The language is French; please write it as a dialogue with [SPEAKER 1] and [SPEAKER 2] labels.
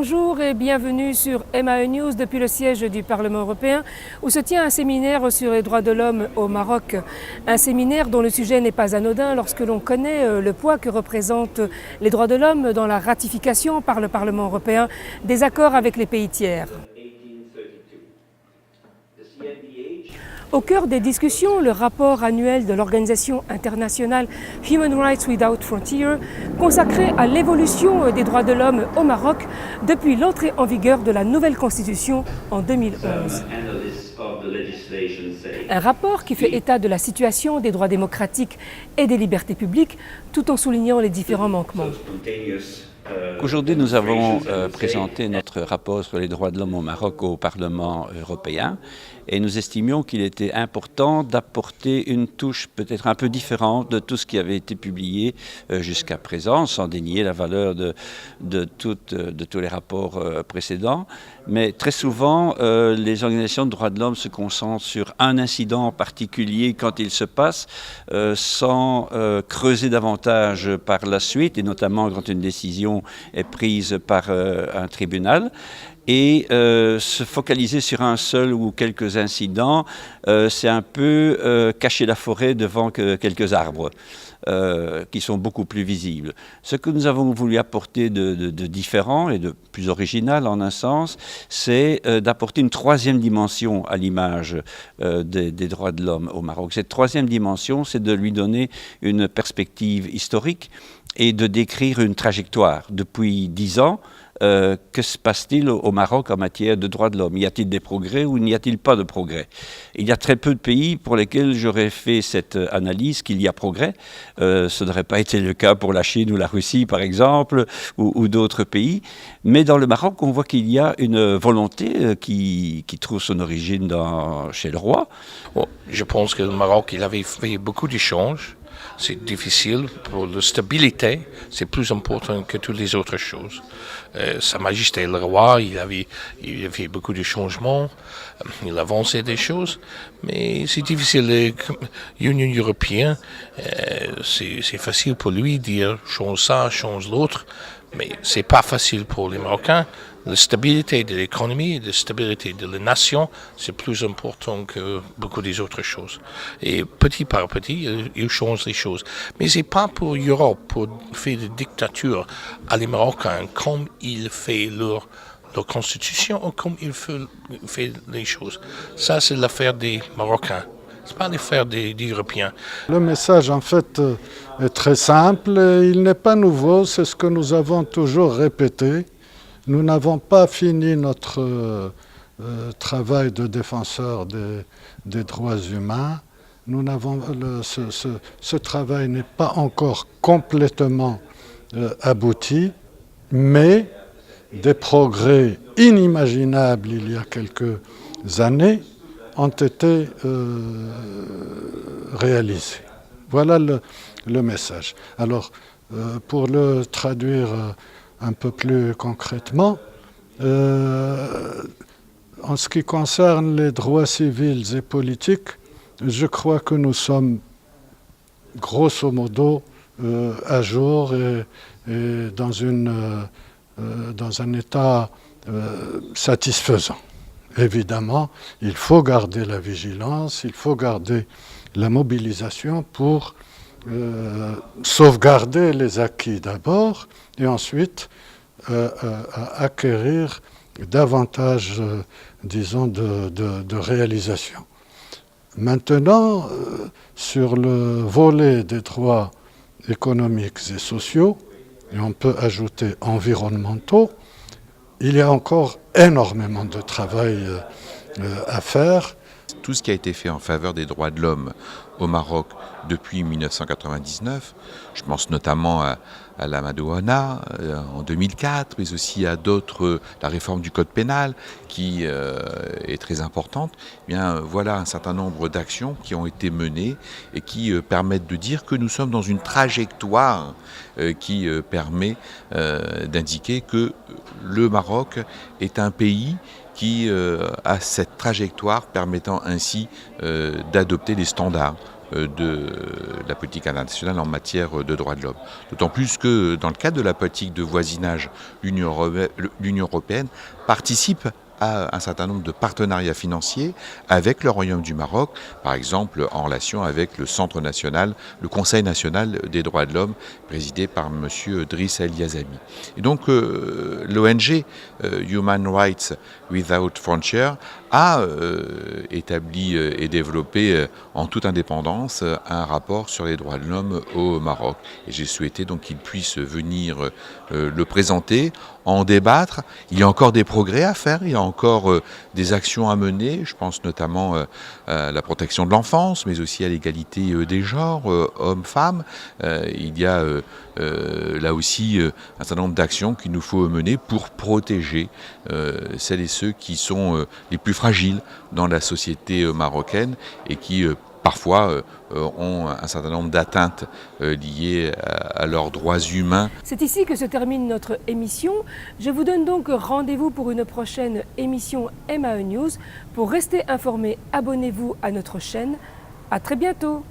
[SPEAKER 1] Bonjour et bienvenue sur MAE News depuis le siège du Parlement européen où se tient un séminaire sur les droits de l'homme au Maroc. Un séminaire dont le sujet n'est pas anodin lorsque l'on connaît le poids que représentent les droits de l'homme dans la ratification par le Parlement européen des accords avec les pays tiers. Au cœur des discussions, le rapport annuel de l'organisation internationale Human Rights Without Frontiers, consacré à l'évolution des droits de l'homme au Maroc depuis l'entrée en vigueur de la nouvelle constitution en 2011. Un rapport qui fait état de la situation des droits démocratiques et des libertés publiques, tout en soulignant les différents manquements.
[SPEAKER 2] Aujourd'hui, nous avons présenté notre rapport sur les droits de l'homme au Maroc au Parlement européen et nous estimions qu'il était important d'apporter une touche peut-être un peu différente de tout ce qui avait été publié jusqu'à présent, sans dénier la valeur de tous les rapports précédents. Mais très souvent, les organisations de droits de l'homme se concentrent sur un incident en particulier quand il se passe, sans creuser davantage par la suite, et notamment quand une décision est prise par un tribunal. Et se focaliser sur un seul ou quelques incidents, c'est un peu cacher la forêt devant quelques arbres qui sont beaucoup plus visibles. Ce que nous avons voulu apporter de différent et de plus original en un sens, c'est d'apporter une troisième dimension à l'image des droits de l'homme au Maroc. Cette troisième dimension, c'est de lui donner une perspective historique et de décrire une trajectoire. Depuis 10 ans, que se passe-t-il au Maroc en matière de droits de l'homme? Y a-t-il des progrès ou n'y a-t-il pas de progrès? Il y a très peu de pays pour lesquels j'aurais fait cette analyse qu'il y a progrès. Ce n'aurait pas été le cas pour la Chine ou la Russie, par exemple, ou d'autres pays. Mais dans le Maroc, on voit qu'il y a une volonté qui trouve son origine chez le roi.
[SPEAKER 3] Bon, je pense que le Maroc, il avait fait beaucoup d'échanges. C'est difficile pour la stabilité, c'est plus important que toutes les autres choses. Sa Majesté le roi, il a fait beaucoup de changements, il a avancé des choses, mais c'est difficile. L'Union européenne, c'est facile pour lui de dire change ça, change l'autre, mais c'est pas facile pour les Marocains. La stabilité de l'économie et la stabilité de la nation, c'est plus important que beaucoup des autres choses. Et petit par petit, ils changent les choses. Mais c'est pas pour l'Europe, pour faire des dictatures à les Marocains, comme ils font leur constitution ou comme ils font les choses. Ça, c'est l'affaire des Marocains. C'est pas l'affaire des Européens.
[SPEAKER 4] Le message, en fait, est très simple. Il n'est pas nouveau, c'est ce que nous avons toujours répété. Nous n'avons pas fini notre travail de défenseur des droits humains. Ce travail n'est pas encore complètement abouti, mais des progrès inimaginables il y a quelques années ont été réalisés. Voilà le message. Alors, pour le traduire un peu plus concrètement, en ce qui concerne les droits civils et politiques, je crois que nous sommes grosso modo à jour et dans un état satisfaisant. Évidemment, il faut garder la vigilance, il faut garder la mobilisation pour sauvegarder les acquis d'abord et ensuite acquérir davantage, disons, de réalisation. Maintenant, sur le volet des droits économiques et sociaux, et on peut ajouter environnementaux, il y a encore énormément de travail à faire.
[SPEAKER 5] Tout ce qui a été fait en faveur des droits de l'homme au Maroc depuis 1999, je pense notamment à la Madouana en 2004, mais aussi à d'autres, la réforme du code pénal qui est très importante. Eh bien, voilà un certain nombre d'actions qui ont été menées et qui permettent de dire que nous sommes dans une trajectoire qui permet d'indiquer que le Maroc est un pays qui a cette trajectoire permettant ainsi d'adopter des standards de la politique internationale en matière de droits de l'homme. D'autant plus que dans le cadre de la politique de voisinage, l'Union européenne participe à un certain nombre de partenariats financiers avec le Royaume du Maroc, par exemple en relation avec le Centre national, le Conseil national des droits de l'homme, présidé par M. Driss El Yazami. Et donc l'ONG Human Rights Without Frontières a établi et développé en toute indépendance un rapport sur les droits de l'homme au Maroc. Et j'ai souhaité donc qu'il puisse venir le présenter, en débattre. Il y a encore des progrès à faire, il y a encore des actions à mener, je pense notamment à la protection de l'enfance, mais aussi à l'égalité des genres, hommes-femmes. Il y a là aussi un certain nombre d'actions qu'il nous faut mener pour protéger celles et ceux qui sont les plus fragiles dans la société marocaine et qui parfois ont un certain nombre d'atteintes liées à leurs droits humains.
[SPEAKER 1] C'est ici que se termine notre émission. Je vous donne donc rendez-vous pour une prochaine émission MAE News. Pour rester informé, abonnez-vous à notre chaîne. À très bientôt.